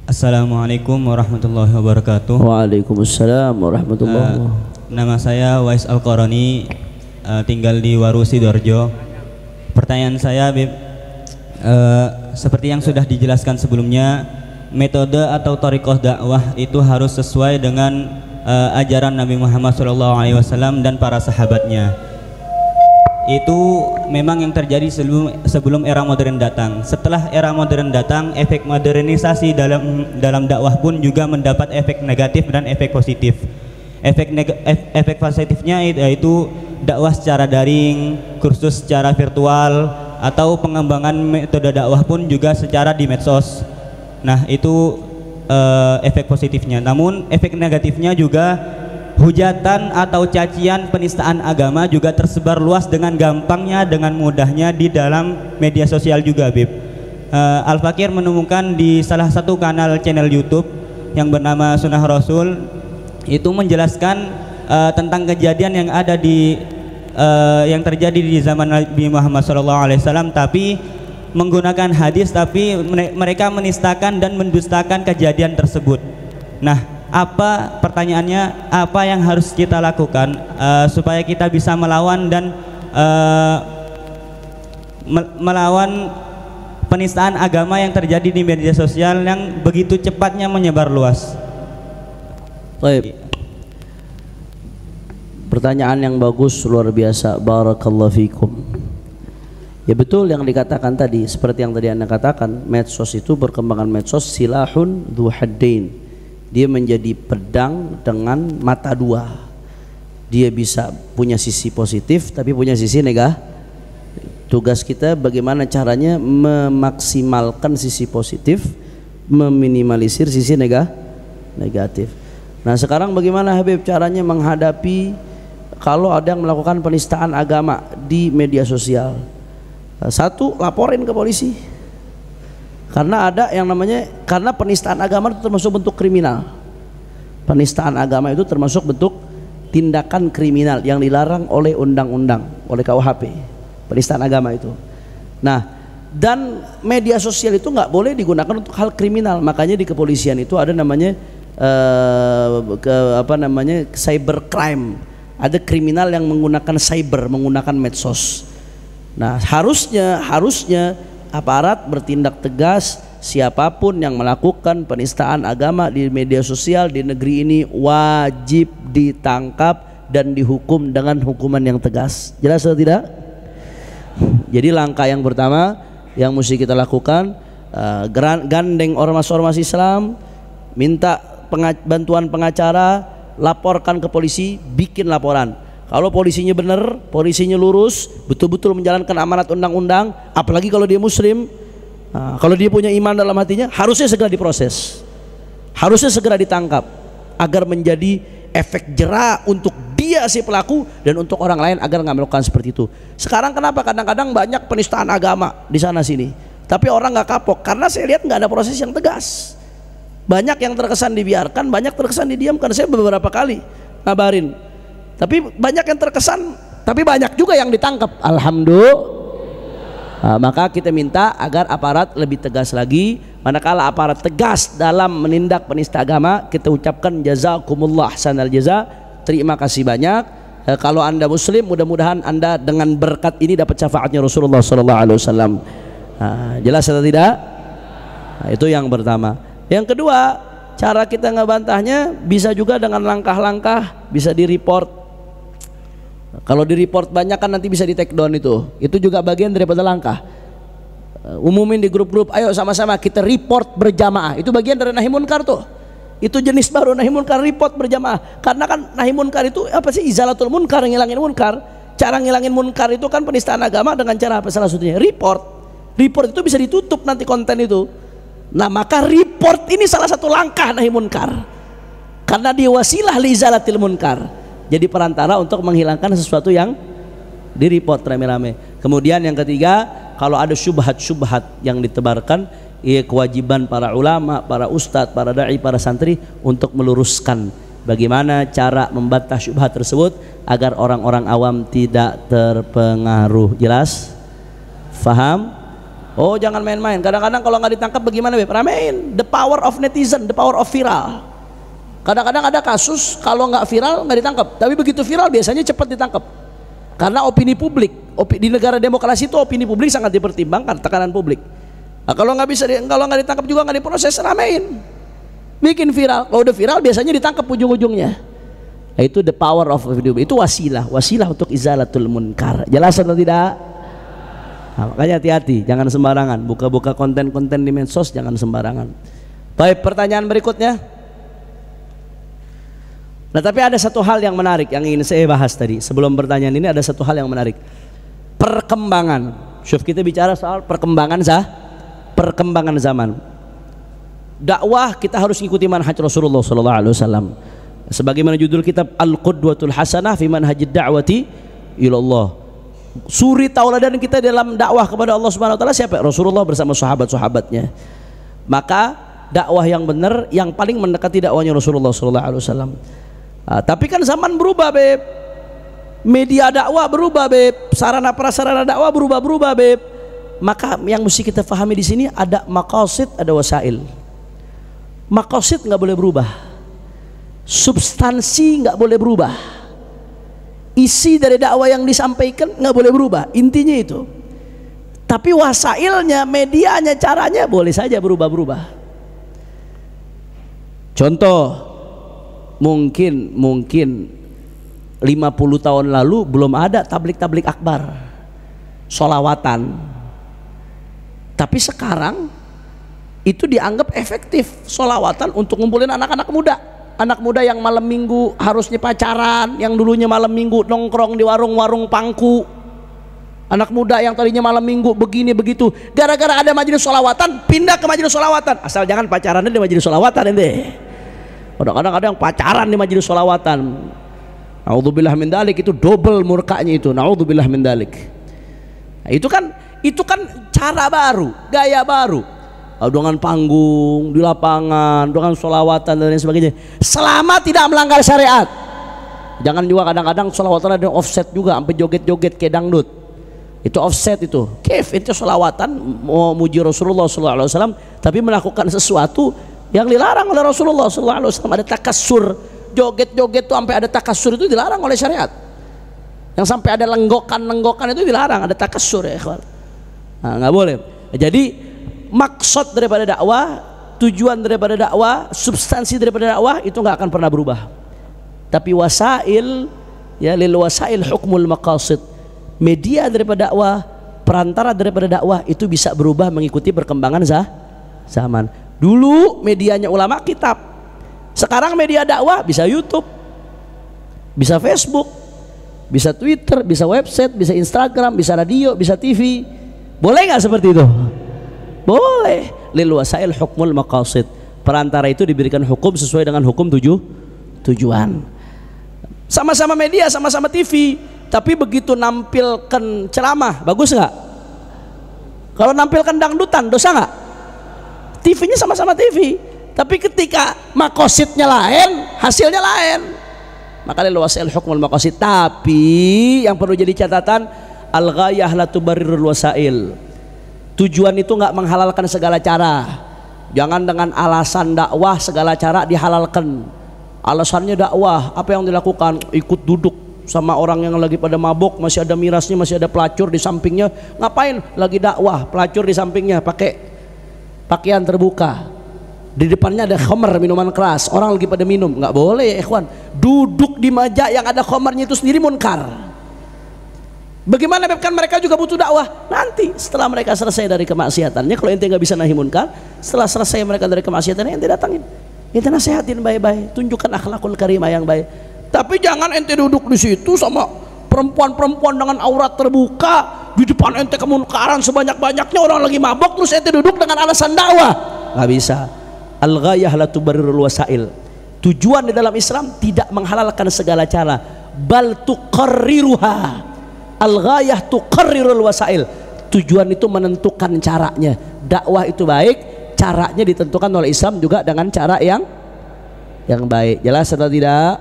Assalamualaikum warahmatullahi wabarakatuh. Waalaikumsalam warahmatullahi wabarakatuh. Nama saya Wais Al-Qarani, tinggal di Waru Sidoarjo. Pertanyaan saya, Bib, seperti yang sudah dijelaskan sebelumnya, metode atau thariqah dakwah itu harus sesuai dengan ajaran Nabi Muhammad SAW dan para sahabatnya. Itu memang yang terjadi sebelum era modern datang. Setelah era modern datang, efek modernisasi dalam dakwah pun juga mendapat efek negatif dan efek positif. Efek positifnya yaitu dakwah secara daring, kursus secara virtual, atau pengembangan metode dakwah pun juga secara di medsos. Nah, itu efek positifnya. Namun efek negatifnya juga hujatan atau cacian penistaan agama juga tersebar luas dengan gampangnya, dengan mudahnya di dalam media sosial juga, Bib. Al-Fakir menemukan di salah satu channel YouTube yang bernama Sunnah Rasul, itu menjelaskan tentang kejadian yang ada yang terjadi di zaman Nabi Muhammad SAW, tapi menggunakan hadis, tapi mereka menistakan dan mendustakan kejadian tersebut. Nah, pertanyaannya, apa yang harus kita lakukan supaya kita bisa melawan dan melawan penistaan agama yang terjadi di media sosial yang begitu cepatnya menyebar luas? Baik. Pertanyaan yang bagus, luar biasa. Barakallahu fikum. Ya, betul yang dikatakan tadi, seperti yang tadi Anda katakan, medsos itu, perkembangan medsos silahun dzu haddain. Dia menjadi pedang dengan mata dua. Dia bisa punya sisi positif tapi punya sisi negatif. Tugas kita bagaimana caranya memaksimalkan sisi positif, meminimalisir sisi negatif. Nah, sekarang bagaimana Habib caranya menghadapi kalau ada yang melakukan penistaan agama di media sosial? Satu, laporin ke polisi. Karena ada yang namanya, karena penistaan agama itu termasuk bentuk kriminal. Penistaan agama itu termasuk bentuk tindakan kriminal yang dilarang oleh undang-undang, oleh KUHP. Penistaan agama itu. Nah, dan media sosial itu nggak boleh digunakan untuk hal kriminal. Makanya di kepolisian itu ada namanya cybercrime. Ada kriminal yang menggunakan cyber, menggunakan medsos. Nah, harusnya aparat bertindak tegas. Siapapun yang melakukan penistaan agama di media sosial di negeri ini wajib ditangkap dan dihukum dengan hukuman yang tegas. Jelas atau tidak? Jadi langkah yang pertama yang mesti kita lakukan, gandeng ormas-ormas Islam, minta bantuan pengacara, laporkan ke polisi, bikin laporan. Kalau polisinya benar, polisinya lurus, betul-betul menjalankan amanat undang-undang, apalagi kalau dia muslim, kalau dia punya iman dalam hatinya, harusnya segera diproses, harusnya segera ditangkap, agar menjadi efek jera untuk dia si pelaku dan untuk orang lain agar nggak melakukan seperti itu. Sekarang kenapa kadang-kadang banyak penistaan agama di sana sini, tapi orang nggak kapok karena saya lihat nggak ada proses yang tegas. Banyak yang terkesan dibiarkan, banyak terkesan didiamkan. Saya beberapa kali ngabarin, tapi banyak yang terkesan, tapi banyak juga yang ditangkap. Alhamdulillah. Maka kita minta agar aparat lebih tegas lagi. Manakala aparat tegas dalam menindak penista agama, kita ucapkan jazakumullah ahsanal jaza, terima kasih banyak. Kalau Anda muslim, mudah-mudahan Anda dengan berkat ini dapat syafaatnya Rasulullah SAW. Jelas atau tidak? Itu yang pertama. Yang kedua, cara kita ngebantahnya bisa juga dengan langkah-langkah, bisa di report. Kalau di report banyak kan nanti bisa di take down itu juga bagian daripada langkah. Umumin di grup-grup, ayo sama-sama kita report berjamaah, itu bagian dari nahi munkar tuh. Itu jenis baru nahi munkar, report berjamaah. Karena kan nahi munkar itu apa sih? Izalatul munkar, ngilangin munkar. Cara ngilangin munkar itu kan penistaan agama dengan cara apa salah satunya? Report. Report itu bisa ditutup nanti konten itu. Nah, maka report ini salah satu langkah nahi munkar. Karena dia wasilah li izalatil munkar. Jadi perantara untuk menghilangkan sesuatu yang di report rame-rame. Kemudian yang ketiga, kalau ada syubhat-syubhat yang ditebarkan, ya kewajiban para ulama, para ustadz, para dai, para santri untuk meluruskan bagaimana cara membantah syubhat tersebut agar orang-orang awam tidak terpengaruh. Jelas? Faham? Oh jangan main-main. Kadang-kadang kalau nggak ditangkap bagaimana Beb? Ramein. The power of netizen, the power of viral. Kadang-kadang ada kasus kalau nggak viral nggak ditangkap, tapi begitu viral biasanya cepat ditangkap. Karena opini publik, di negara demokrasi itu opini publik sangat dipertimbangkan, tekanan publik. Nah, kalau nggak ditangkap juga nggak diproses, ramein, bikin viral. Kalau udah viral biasanya ditangkap ujung-ujungnya. Nah, itu the power of video. Itu wasilah untuk izalatul munkar. Jelas atau tidak? Nah, makanya hati-hati, jangan sembarangan buka-buka konten-konten di medsos, jangan sembarangan. Baik, pertanyaan berikutnya. Nah, tapi ada satu hal yang menarik yang ingin saya bahas tadi. Sebelum pertanyaan ini ada satu hal yang menarik. Perkembangan. Syuf, kita bicara soal perkembangan zaman. Dakwah kita harus ikuti manhaj Rasulullah SAW. Sebagaimana judul kitab Al-Qudwatul Hasanah fi manhajid da'wati ilallah. Suri tauladan kita dalam dakwah kepada Allah Subhanahu wa taala siapa? Rasulullah bersama sahabat-sahabatnya. Maka dakwah yang benar yang paling mendekati dakwahnya Rasulullah sallallahu alaihi wasallam. Tapi kan zaman berubah, Beb. Media dakwah berubah, Beb. Sarana prasarana dakwah berubah, Beb. Maka yang mesti kita pahami di sini ada maqasid, ada wasail. Maqasid nggak boleh berubah. Substansi nggak boleh berubah. Isi dari dakwah yang disampaikan nggak boleh berubah, intinya itu. Tapi wasailnya, medianya, caranya boleh saja berubah-berubah. Contoh, mungkin 50 tahun lalu belum ada tablik akbar, sholawatan. Tapi sekarang itu dianggap efektif, sholawatan untuk ngumpulin anak-anak muda. Anak muda yang malam minggu harusnya pacaran, yang dulunya malam minggu nongkrong di warung-warung pangku. Anak muda yang tadinya malam minggu begini begitu, gara-gara ada majelis sholawatan pindah ke majelis sholawatan. Asal jangan pacarannya di majelis sholawatan ente. Kadang-kadang ada yang pacaran di majelis sholawatan. Naudzubillah min dalik, itu double murkanya itu. Naudzubillah min dalik. Nah, itu kan cara baru, gaya baru. Dengan panggung di lapangan, dengan sholawatan dan lain sebagainya, selama tidak melanggar syariat. Jangan juga kadang-kadang sholawatan ada offset juga, sampai joget-joget kayak dangdut. Itu offset itu. Kif itu sholawatan mau muji Rasulullah SAW, tapi melakukan sesuatu yang dilarang oleh Rasulullah SAW. Ada takassur, joget-joget tuh sampai ada takassur, itu dilarang oleh syariat. Yang sampai ada lenggokan itu dilarang, ada takassur ya ikhwan. Nah, nggak boleh. Jadi maksud daripada dakwah, tujuan daripada dakwah, substansi daripada dakwah itu nggak akan pernah berubah. Tapi wasail, ya, lil wasail hukmul maqasid. Media daripada dakwah, perantara daripada dakwah itu bisa berubah mengikuti perkembangan zaman. Dulu medianya ulama kitab, sekarang media dakwah bisa YouTube, bisa Facebook, bisa Twitter, bisa website, bisa Instagram, bisa radio, bisa TV. Boleh nggak seperti itu? Boleh. Lil wasail hukmul maqasid. Perantara itu diberikan hukum sesuai dengan hukum tujuan. Sama-sama media, sama-sama TV, tapi begitu nampilkan ceramah, bagus nggak? Kalau nampilkan dangdutan, dosa nggak? TV-nya sama-sama TV, tapi ketika maqasidnya lain, hasilnya lain. Maka lil wasail hukmul maqasid. Tapi yang perlu jadi catatan, al-ghayah la tubarrirul wasail. Tujuan itu nggak menghalalkan segala cara. Jangan dengan alasan dakwah segala cara dihalalkan. Alasannya dakwah, apa yang dilakukan? Ikut duduk sama orang yang lagi pada mabok, masih ada mirasnya, masih ada pelacur di sampingnya. Ngapain? Lagi dakwah, pelacur di sampingnya pakai pakaian terbuka. Di depannya ada khamr, minuman keras. Orang lagi pada minum, nggak boleh ya ikhwan. Duduk di meja yang ada khamrnya itu sendiri munkar. Bagaimana kan mereka juga butuh dakwah. Nanti setelah mereka selesai dari kemaksiatannya, kalau ente nggak bisa nahi munkar, setelah selesai mereka dari kemaksiatannya, ente datangin, ente nasihatin baik-baik, tunjukkan akhlakul karimah yang baik. Tapi jangan ente duduk di situ sama perempuan-perempuan dengan aurat terbuka di depan ente, kemunkaran sebanyak-banyaknya, orang lagi mabok terus ente duduk dengan alasan dakwah. Nggak bisa. Al-ghayah la tubarrirul wasail. Tujuan di dalam Islam tidak menghalalkan segala cara, bal tuqarriruha. Al-ghayah tuqarrirul wasail. Tujuan itu menentukan caranya. Dakwah itu baik, caranya ditentukan oleh Islam juga dengan cara yang baik. Jelas atau tidak?